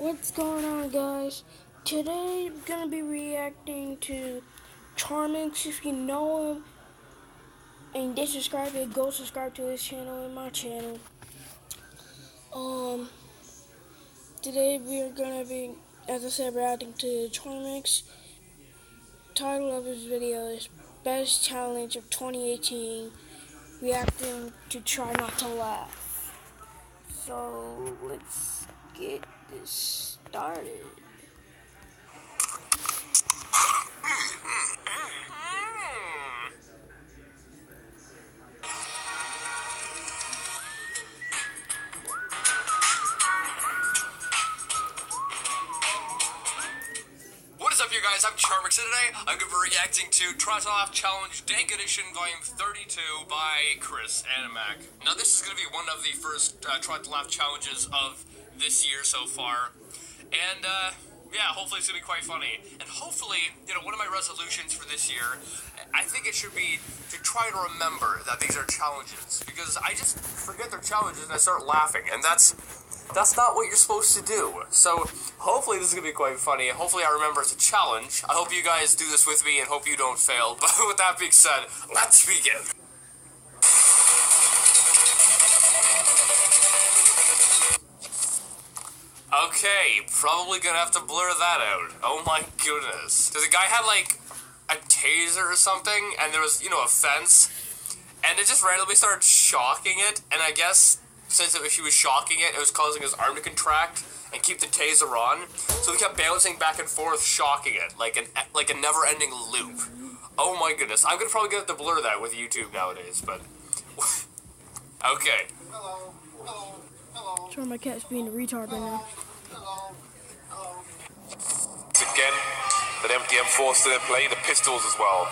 What's going on, guys? Today I'm gonna be reacting to charmx. If you know him and they subscribe, go subscribe to his channel and my channel. Today we are gonna be, as I said, reacting to charmx. Title of his video is Best Challenge of 2018. Reacting to Try Not to Laugh. So let's get this started. What is up, you guys? I'm charmx, and today I'm going to be reacting to Try to Laugh Challenge Dank Edition Volume 32 by Chris and Mac. Now, this is going to be one of the first Try to Laugh challenges of this year so far, and yeah, hopefully it's going to be quite funny. And hopefully, one of my resolutions for this year, I think it should be to try to remember that these are challenges, because I just forget they're challenges and I start laughing, and that's not what you're supposed to do. So hopefully this is going to be quite funny. Hopefully I remember it's a challenge. I hope you guys do this with me and hope you don't fail. But with that being said, let's begin. Okay, probably gonna have to blur that out. Oh my goodness. So the guy had like a taser or something, and there was, a fence, and it just randomly started shocking it, and I guess since he was shocking it, it was causing his arm to contract and keep the taser on. So he kept bouncing back and forth, shocking it like a never-ending loop. Oh my goodness! I'm gonna probably have to blur that with YouTube nowadays, but okay. Hello. Hello. Hello. Sorry, my cat's being a retard right now. Hello. Hello. Again, that empty M4 still in play, the pistols as well.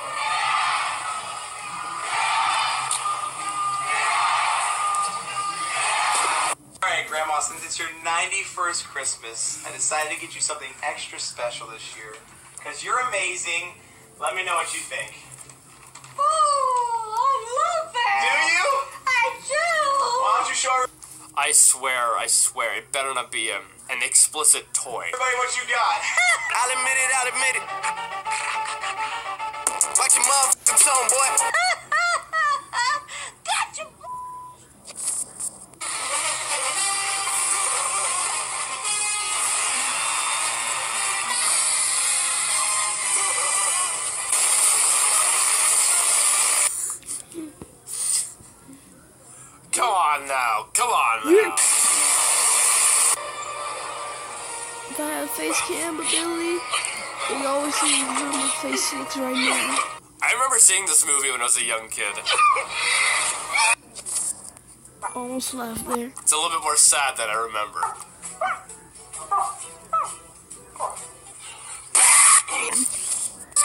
Alright, Grandma, since it's your 91st Christmas, I decided to get you something extra special this year. Because you're amazing. Let me know what you think. Oh, I love it! Do you? I do! Why don't you show I swear, it better not be an explicit toy. everybody what you got? I'll admit it. Watch your motherfucking tone, boy. Got you! Come on now. If I have face cam ability, you always see my face looks right now. I remember seeing this movie when I was a young kid. Almost laughed there. It's a little bit more sad than I remember.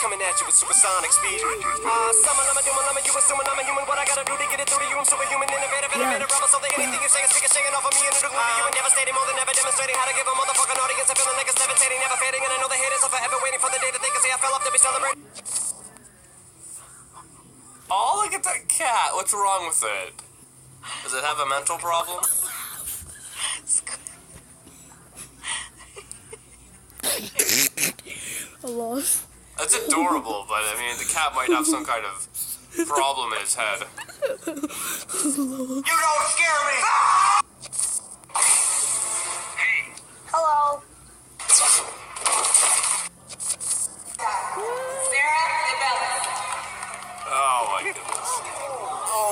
Coming at you with supersonic speed. Summer, you assuming I'm a human. What I gotta do to get it through to you? I'm superhuman, innovative, something. Anything you say is shaking off of me and it'll glue to you and devastating. More than ever demonstrating how to give a motherfucking audience a feeling like it's levitating, never fading. And I know the haters are forever waiting for the day that they can say I fell off to be celebrated. Oh, look at that cat. What's wrong with it? Does it have a mental problem? I lost. That's adorable, but I mean, the cat might have some kind of problem in his head. You don't scare me! Hello. Sarah DeBellis. Oh my goodness. Oh.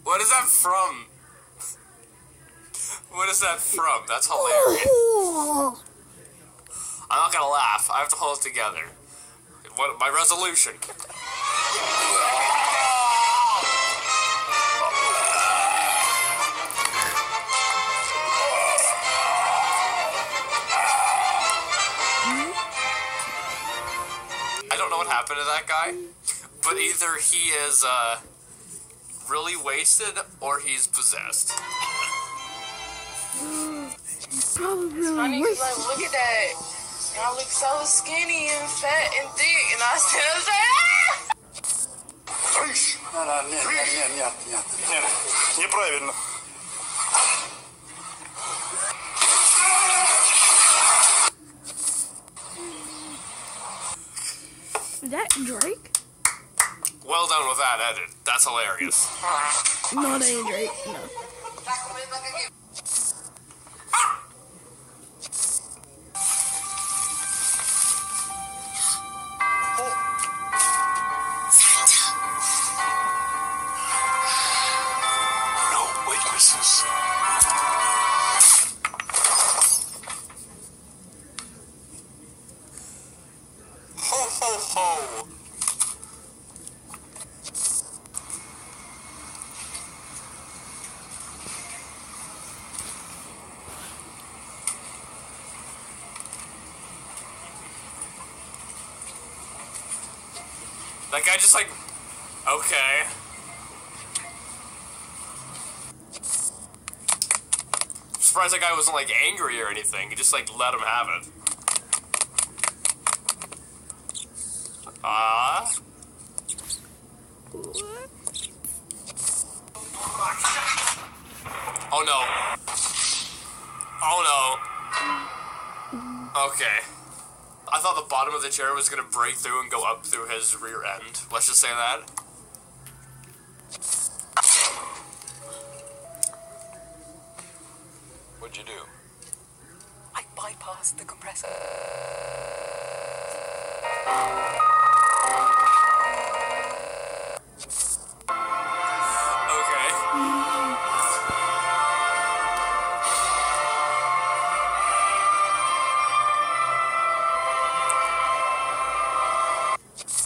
What is that from? What is that from? That's hilarious. I'm not gonna laugh. I have to hold it together. What my resolution? I don't know what happened to that guy, but either he is really wasted or he's possessed. Probably Honey, wasted. like, look at that. Y'all look so skinny and fat and thick, and I still say, Нет, неправильно. Is that Drake? Well done with that edit. That's hilarious. No, that ain't Drake. No. No witnesses. Ho ho ho! That guy just like, okay. I'm surprised that guy wasn't like angry or anything. He just like let him have it. Oh no. Oh no. Okay. I thought the bottom of the chair was gonna break through and go up through his rear end. Let's just say that. What'd you do? I bypassed the compressor. Okay.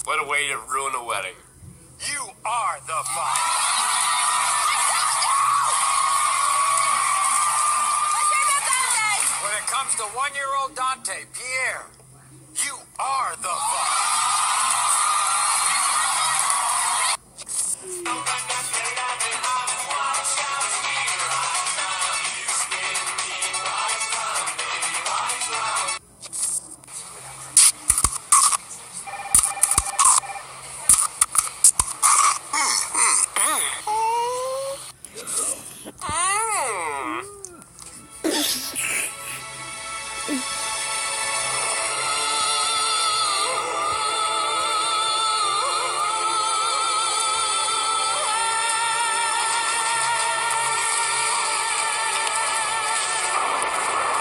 What a way to ruin a wedding. You are the fire. When it comes to one-year-old Dante, Pierre, you are the fire.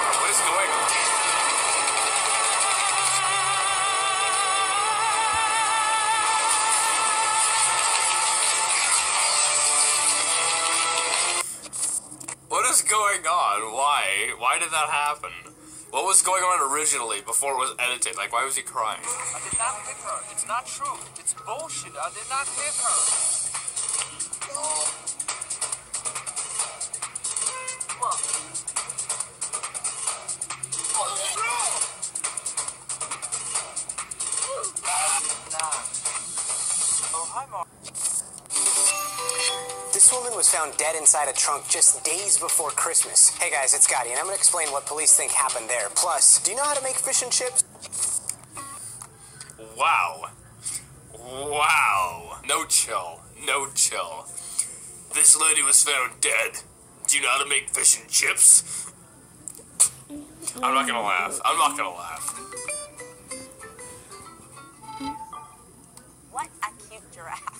What is going on? What is going on? Why? Why did that happen? What was going on originally before it was edited? Like, why was he crying? I did not hit her. It's not true. It's bullshit. I did not hit her. Oh, hi, Mark. This woman was found dead inside a trunk just days before Christmas. Hey guys, it's Gotti, and I'm gonna explain what police think happened there. Plus, do you know how to make fish and chips? Wow. Wow. No chill. No chill. This lady was found dead. Do you know how to make fish and chips? I'm not gonna laugh. I'm not gonna laugh. What a cute giraffe.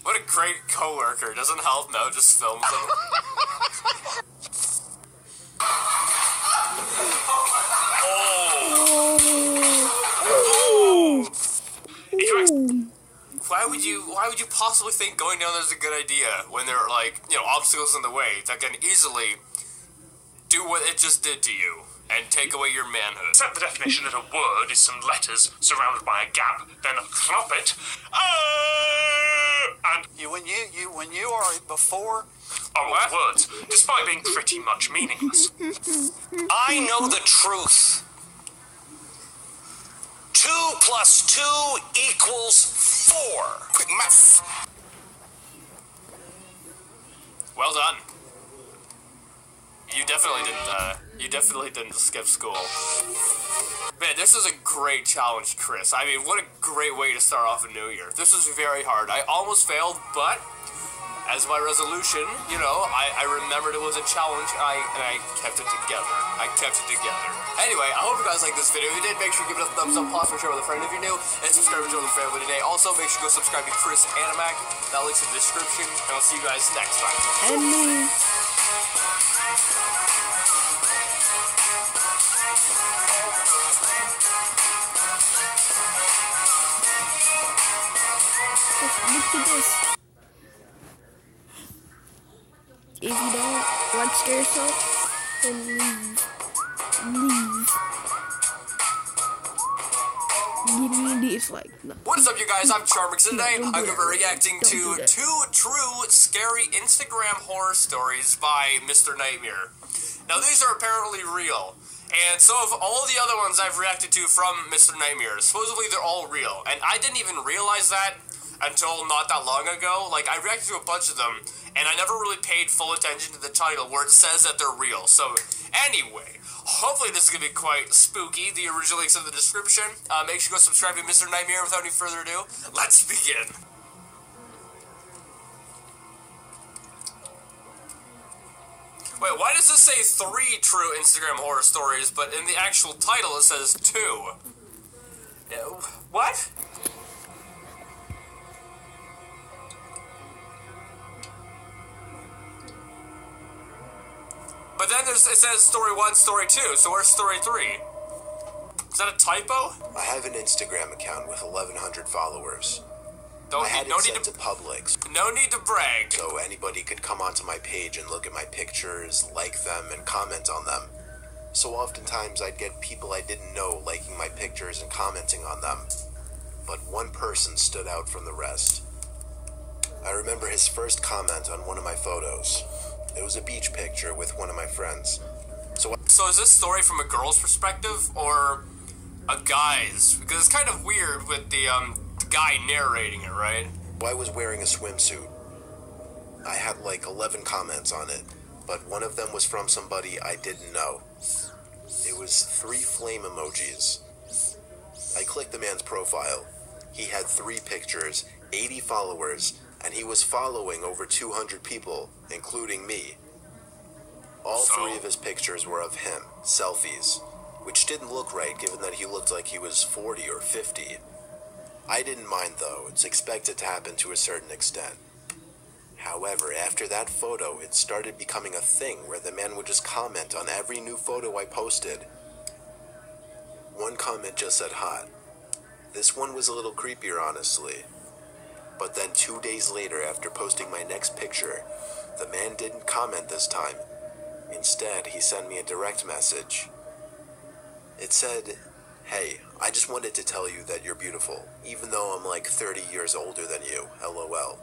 What a great coworker. Doesn't help now, just films them. Why would you possibly think going down there is a good idea when there are, like, you know, obstacles in the way that can easily do what it just did to you? and take away your manhood. Set the definition that a word is some letters surrounded by a gap, then flop it. And When you are before are words, despite being pretty much meaningless. I know the truth. 2 + 2 = 4. Quick math. Well done. You definitely didn't skip school. Man, this is a great challenge, Chris. I mean, what a great way to start off a new year. This was very hard. I almost failed, but as my resolution, you know, I remembered it was a challenge, and I kept it together. Anyway, I hope you guys liked this video. If you did, make sure you give it a thumbs up, pause, share with a friend if you're new, and subscribe to join the family today. Also, make sure you go subscribe to Chris Animac. That link's in the description, and I'll see you guys next time. And me. Look at this. If you don't like scare yourself, then leave. Give me a dislike. No. What is up, you guys? I'm charmx, and today I'm going to be reacting to 2 true scary Instagram horror stories by Mr. Nightmare. Now, these are apparently real. And so of all the other ones I've reacted to from Mr. Nightmare, supposedly they're all real. And I didn't even realize that until not that long ago. Like, I reacted to a bunch of them, and I never really paid full attention to the title where it says that they're real. So, anyway, hopefully this is going to be quite spooky. The original link's in the description. Make sure you go subscribe to Mr. Nightmare. Without any further ado, let's begin. Wait, why does this say 3 true Instagram horror stories, but in the actual title it says 2? What? But then it says story 1, story 2, so where's story 3? Is that a typo? I have an Instagram account with 1,100 followers. No need to public. No need to brag. So anybody could come onto my page and look at my pictures, like them, and comment on them. So oftentimes I'd get people I didn't know liking my pictures and commenting on them. But one person stood out from the rest. I remember his first comment on one of my photos. It was a beach picture with one of my friends. So is this story from a girl's perspective or a guy's? Because it's kind of weird with the guy narrating it, right? I was wearing a swimsuit. I had like 11 comments on it, but one of them was from somebody I didn't know. It was 3 flame emojis. I clicked the man's profile. He had 3 pictures, 80 followers, and he was following over 200 people, including me. All 3 of his pictures were of him, selfies, which didn't look right given that he looked like he was 40 or 50. I didn't mind though, it's expected to happen to a certain extent. However, after that photo, it started becoming a thing where the man would just comment on every new photo I posted. One comment just said hot. This one was a little creepier, honestly. But then 2 days later, after posting my next picture, the man didn't comment this time. Instead, he sent me a direct message. It said, "Hey, I just wanted to tell you that you're beautiful, even though I'm like 30 years older than you, LOL.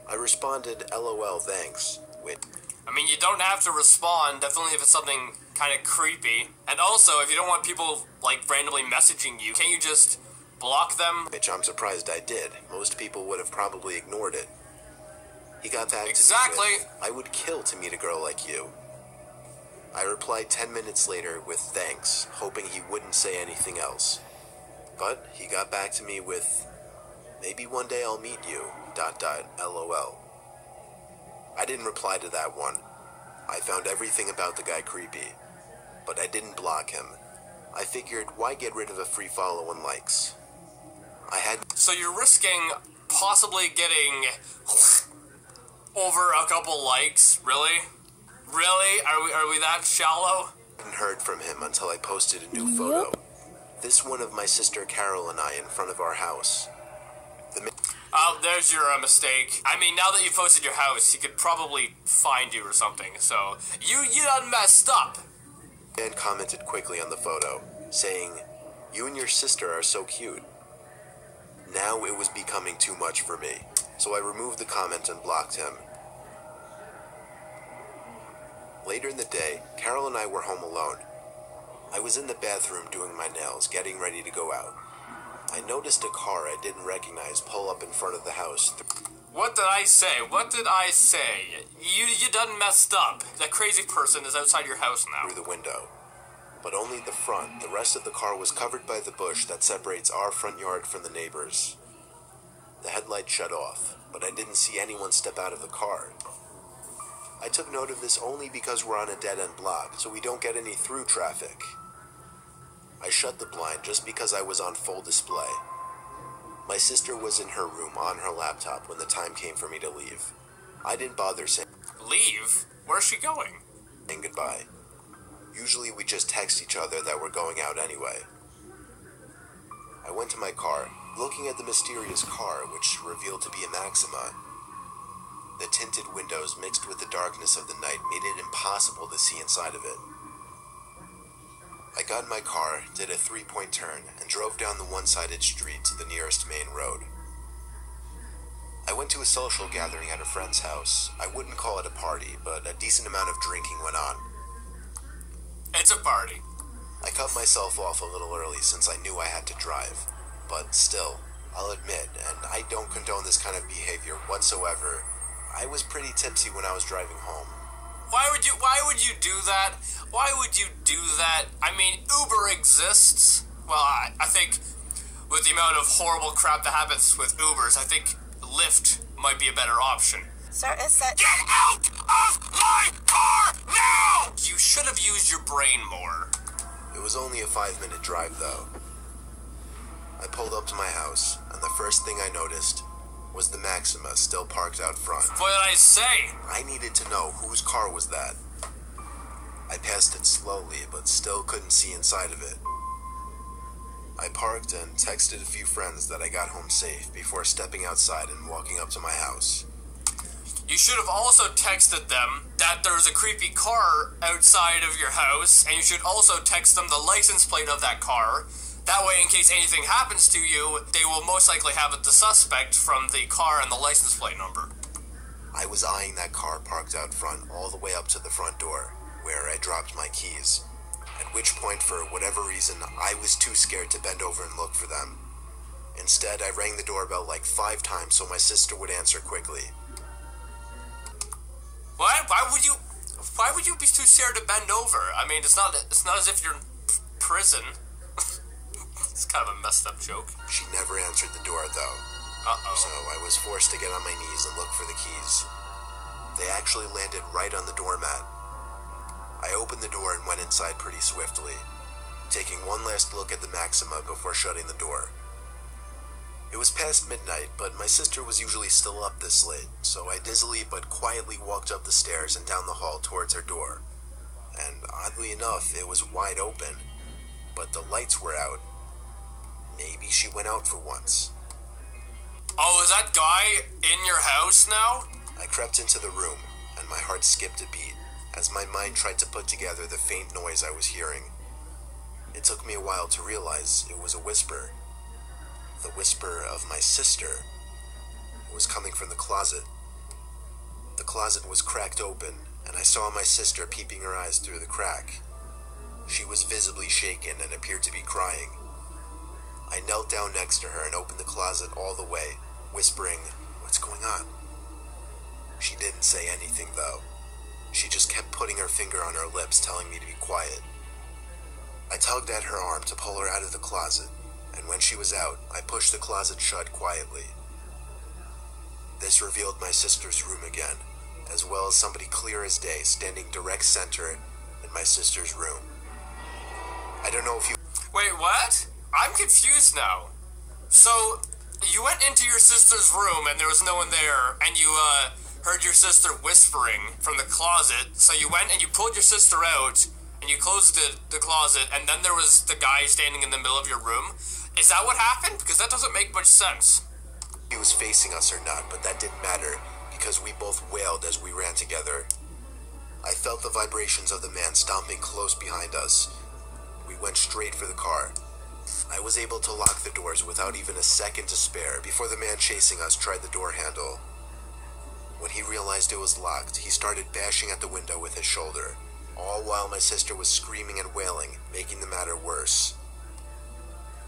I responded, LOL, thanks. I mean, you don't have to respond, definitely if it's something kind of creepy. And also, if you don't want people, like, randomly messaging you, can't you just block them? Which I'm surprised I did. Most people would have probably ignored it. He got back to me with, I would kill to meet a girl like you. I replied 10 minutes later with thanks, hoping he wouldn't say anything else. But he got back to me with, maybe one day I'll meet you, ... LOL. I didn't reply to that one. I found everything about the guy creepy. But I didn't block him. I figured, why get rid of a free follow and likes? So you're risking possibly getting over a couple likes? Really? Really? Are we that shallow? I hadn't heard from him until I posted a new photo. This one of my sister Carol and I in front of our house. Oh, there's your mistake. I mean, now that you posted your house, he could probably find you or something. So you done messed up. Dan commented quickly on the photo, saying, "You and your sister are so cute." Now it was becoming too much for me, so I removed the comment and blocked him. Later in the day, Carol and I were home alone. I was in the bathroom doing my nails, getting ready to go out. I noticed a car I didn't recognize pull up in front of the house. What did I say? What did I say? You done messed up. That crazy person is outside your house now. Through the window. But only the front. The rest of the car was covered by the bush that separates our front yard from the neighbors. The headlight shut off, but I didn't see anyone step out of the car. I took note of this only because we're on a dead-end block, so we don't get any through traffic. I shut the blind just because I was on full display. My sister was in her room on her laptop when the time came for me to leave. I didn't bother saying Leave? Where's she going? goodbye. Usually we just text each other that we're going out anyway. I went to my car, looking at the mysterious car, which revealed to be a Maxima. The tinted windows mixed with the darkness of the night made it impossible to see inside of it. I got in my car, did a 3-point turn, and drove down the one-sided street to the nearest main road. I went to a social gathering at a friend's house. I wouldn't call it a party, but a decent amount of drinking went on. It's a party. I cut myself off a little early since I knew I had to drive. But still, I'll admit, and I don't condone this kind of behavior whatsoever, I was pretty tipsy when I was driving home. Why would you do that? Why would you do that? I mean, Uber exists. Well, I think with the amount of horrible crap that happens with Ubers, I think Lyft might be a better option. Sir, is that... Get out of my car now! You should have used your brain more. It was only a 5-minute drive, though. I pulled up to my house, and the first thing I noticed was the Maxima still parked out front. What did I say? I needed to know whose car was that. I passed it slowly, but still couldn't see inside of it. I parked and texted a few friends that I got home safe before stepping outside and walking up to my house. You should have also texted them that there's a creepy car outside of your house, and you should also text them the license plate of that car. That way, in case anything happens to you, they will most likely have the suspect from the car and the license plate number. I was eyeing that car parked out front all the way up to the front door, where I dropped my keys. At which point, for whatever reason, I was too scared to bend over and look for them. Instead, I rang the doorbell like 5 times so my sister would answer quickly. What? Why would you be too scared to bend over? I mean, it's not as if you're in prison. It's kind of a messed up joke. She never answered the door, though. Uh-oh. So I was forced to get on my knees and look for the keys. They actually landed right on the doormat. I opened the door and went inside pretty swiftly, taking one last look at the Maxima before shutting the door. It was past midnight, but my sister was usually still up this late, so I dizzily but quietly walked up the stairs and down the hall towards her door. And oddly enough, it was wide open, but the lights were out. Maybe she went out for once. Oh, is that guy in your house now? I crept into the room, and my heart skipped a beat as my mind tried to put together the faint noise I was hearing. It took me a while to realize it was a whisper. The whisper of my sister. It was coming from the closet. The closet was cracked open, and I saw my sister peeping her eyes through the crack. She was visibly shaken and appeared to be crying. I knelt down next to her and opened the closet all the way, whispering, "What's going on?" She didn't say anything, though. She just kept putting her finger on her lips, telling me to be quiet. I tugged at her arm to pull her out of the closet, and when she was out, I pushed the closet shut quietly. This revealed my sister's room again, as well as somebody clear as day standing direct center in my sister's room. I don't know if you... Wait, what? I'm confused now. So, you went into your sister's room and there was no one there, and you, heard your sister whispering from the closet, so you went and you pulled your sister out, and you closed the closet, and then there was the guy standing in the middle of your room? Is that what happened? Because that doesn't make much sense. He was facing us or not, but that didn't matter, because we both wailed as we ran together. I felt the vibrations of the man stomping close behind us. We went straight for the car. I was able to lock the doors without even a second to spare before the man chasing us tried the door handle. When he realized it was locked, he started bashing at the window with his shoulder, all while my sister was screaming and wailing, making the matter worse.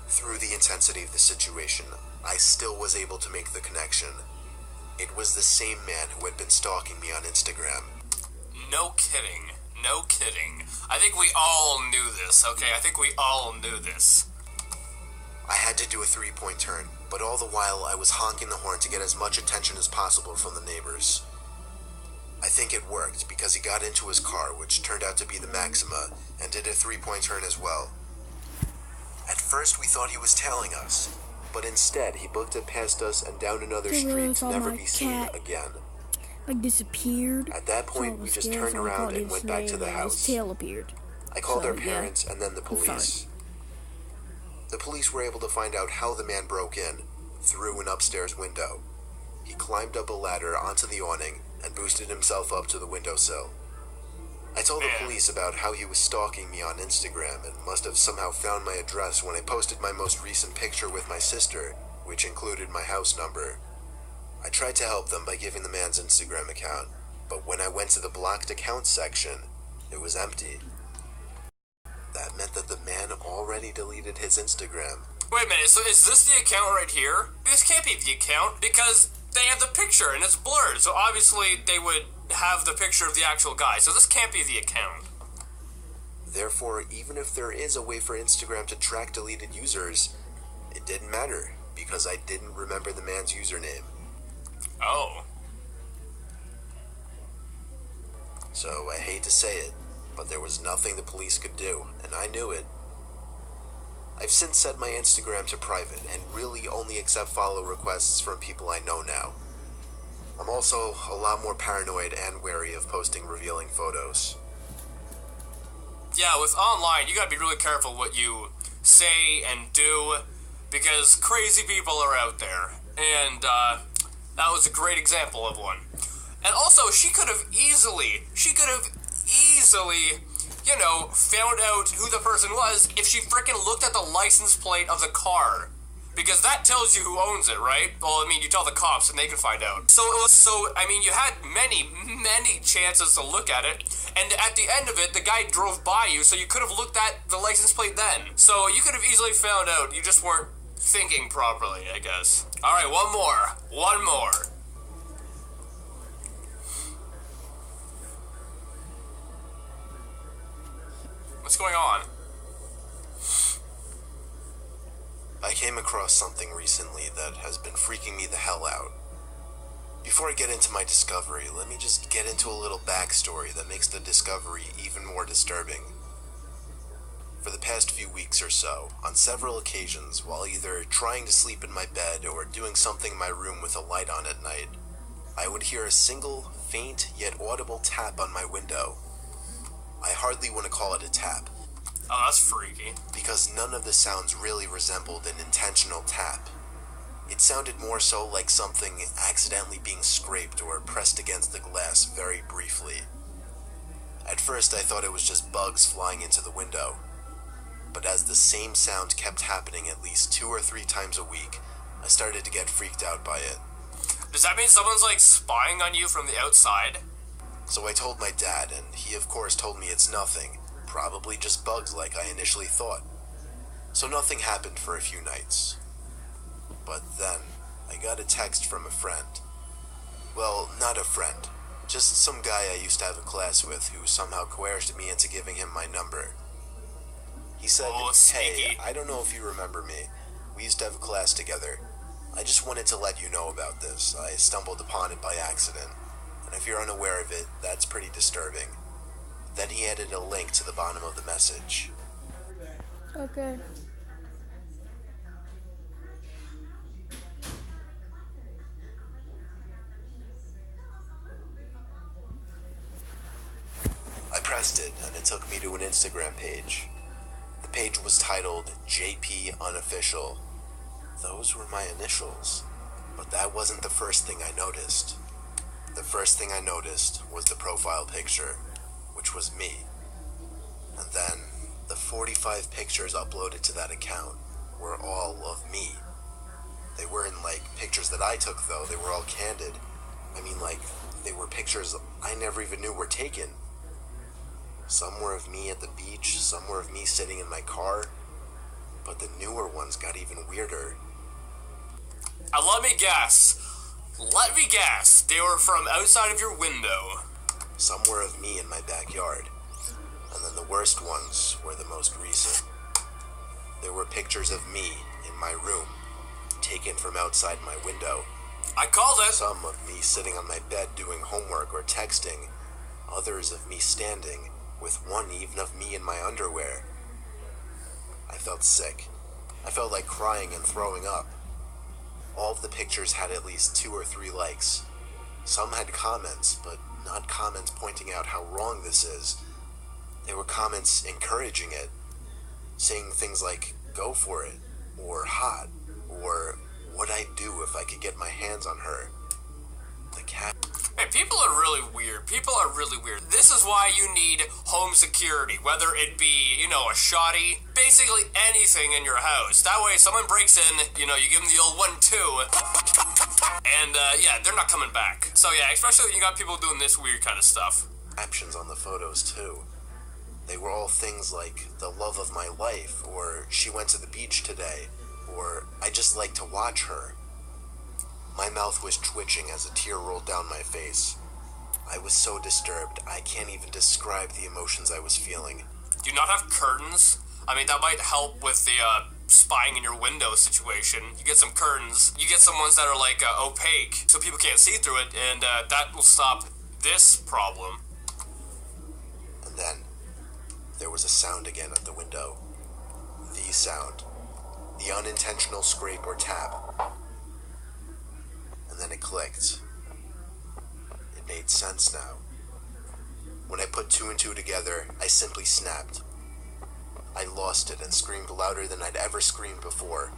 Through the intensity of the situation, I still was able to make the connection. It was the same man who had been stalking me on Instagram. No kidding. No kidding. I think we all knew this, okay? I think we all knew this. I had to do a 3-point turn, but all the while I was honking the horn to get as much attention as possible from the neighbors. I think it worked because he got into his car, which turned out to be the Maxima, and did a 3-point turn as well. At first we thought he was tailing us, but instead he booked it past us and down another street to never be seen again. Disappeared. At that point, we just turned around and went back to the house. His tail appeared. I called our parents and then the police. The police were able to find out how the man broke in, through an upstairs window. He climbed up a ladder onto the awning and boosted himself up to the windowsill. I told the police about how he was stalking me on Instagram and must have somehow found my address when I posted my most recent picture with my sister, which included my house number. I tried to help them by giving the man's Instagram account, but when I went to the blocked accounts section, it was empty. That meant that the man already deleted his Instagram. Wait a minute, so is this the account right here? This can't be the account, because they have the picture and it's blurred, so obviously they would have the picture of the actual guy, so this can't be the account. Therefore, even if there is a way for Instagram to track deleted users, it didn't matter, because I didn't remember the man's username. Oh. So I hate to say it, but there was nothing the police could do, and I knew it. I've since set my Instagram to private and really only accept follow requests from people I know now. I'm also a lot more paranoid and wary of posting revealing photos. Yeah, with online, you gotta be really careful what you say and do, because crazy people are out there, and that was a great example of one. And also, she could have easily, you know, found out who the person was if she frickin' looked at the license plate of the car. Because that tells you who owns it, right? Well, I mean, you tell the cops and they can find out. So I mean, you had many chances to look at it, and at the end of it, the guy drove by you, so you could have looked at the license plate then. So you could have easily found out, you just weren't thinking properly, I guess. Alright, one more. What's going on? I came across something recently that has been freaking me the hell out. Before I get into my discovery, let me just get into a little backstory that makes the discovery even more disturbing. For the past few weeks or so, on several occasions, while either trying to sleep in my bed or doing something in my room with a light on at night, I would hear a single, faint yet audible tap on my window. I hardly want to call it a tap. Oh, that's freaky. Because none of the sounds really resembled an intentional tap. It sounded more so like something accidentally being scraped or pressed against the glass very briefly. At first I thought it was just bugs flying into the window. But as the same sound kept happening at least 2 or 3 times a week, I started to get freaked out by it. Does that mean someone's like spying on you from the outside? So I told my dad, and he of course told me it's nothing, probably just bugs like I initially thought. So nothing happened for a few nights. But then, I got a text from a friend. Well, not a friend, just some guy I used to have a class with who somehow coerced me into giving him my number. He said, "Hey, I don't know if you remember me. We used to have a class together. I just wanted to let you know about this. I stumbled upon it by accident. And if you're unaware of it, that's pretty disturbing." Then he added a link to the bottom of the message. Okay. I pressed it, and it took me to an Instagram page. The page was titled JP Unofficial. Those were my initials. But that wasn't the first thing I noticed. The first thing I noticed was the profile picture. which was me. And then the 45 pictures uploaded to that account were all of me. They weren't like pictures that I took though, they were all candid. I mean, like, they were pictures I never even knew were taken. Some were of me at the beach, some were of me sitting in my car, but the newer ones got even weirder. Let me guess. They were from outside of your window. Some were of me in my backyard. And then the worst ones were the most recent. There were pictures of me in my room, taken from outside my window. I called it! Some of me sitting on my bed doing homework or texting. Others of me standing, with one even of me in my underwear. I felt sick. I felt like crying and throwing up. All of the pictures had at least 2 or 3 likes. Some had comments, but not comments pointing out how wrong this is. They were comments encouraging it, saying things like, go for it, or hot, or what'd I do if I could get my hands on her? The cat. Hey, people are really weird. This is why you need home security, whether it be, a shoddy, basically anything in your house. That way, someone breaks in, you give them the old 1-2, and, they're not coming back. So, yeah, especially when you got people doing this weird kind of stuff. Captions on the photos, too. They were all things like, the love of my life, or she went to the beach today, or I just like to watch her. My mouth was twitching as a tear rolled down my face. I was so disturbed, I can't even describe the emotions I was feeling. Do you not have curtains? I mean, that might help with the, spying in your window situation. You get some curtains. You get some ones that are, like, opaque, so people can't see through it, and, that will stop this problem. And then, there was a sound again at the window. The sound. The unintentional scrape or tap. And then it clicked. It made sense now. When I put 2 and 2 together, I simply snapped. I lost it and screamed louder than I'd ever screamed before.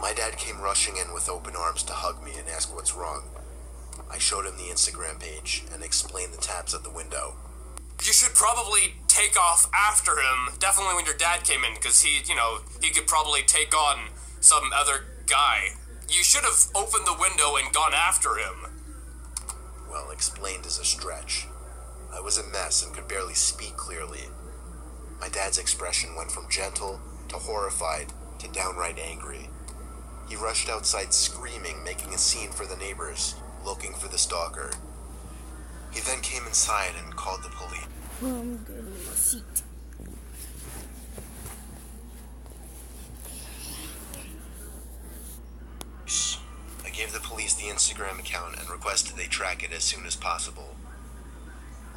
My dad came rushing in with open arms to hug me and ask what's wrong. I showed him the Instagram page and explained the taps at the window. You should probably take off after him, definitely when your dad came in, because he could probably take on some other guy. You should have opened the window and gone after him. Well, explained is a stretch. I was a mess and could barely speak clearly. My dad's expression went from gentle to horrified to downright angry. He rushed outside screaming, making a scene for the neighbors, looking for the stalker. He then came inside and called the police. I'm getting my seat. I gave the police the Instagram account and requested they track it as soon as possible.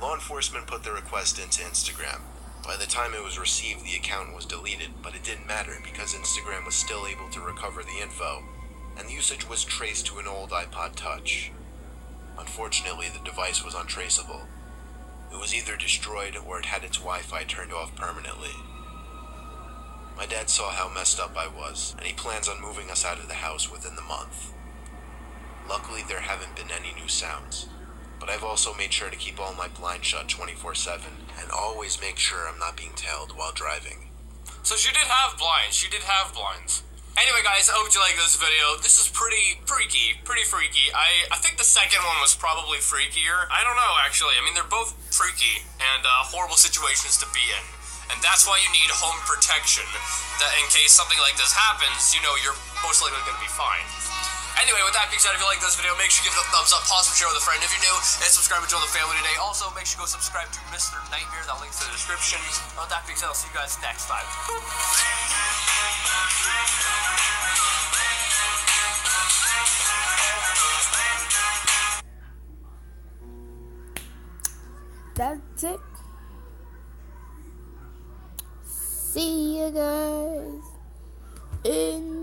Law enforcement put the request into Instagram. By the time it was received, the account was deleted, but it didn't matter because Instagram was still able to recover the info, and the usage was traced to an old iPod Touch. Unfortunately, the device was untraceable. It was either destroyed or it had its Wi-Fi turned off permanently. My dad saw how messed up I was, and he plans on moving us out of the house within the month. Luckily, there haven't been any new sounds, but I've also made sure to keep all my blinds shut 24/7, and always make sure I'm not being tailed while driving. So she did have blinds. Anyway, guys, I hope you like this video. This is pretty freaky. I think the second one was probably freakier. I don't know, actually. I mean, they're both freaky and horrible situations to be in. And that's why you need home protection. That in case something like this happens, you're most likely going to be fine. Anyway, with that being said, if you like this video, make sure you give it a thumbs up, pause and share with a friend if you're new, and subscribe to join the family today. Also, make sure you go subscribe to Mr. Nightmare. That link's in the description. With that being said, I'll see you guys next time. That's it. See you guys in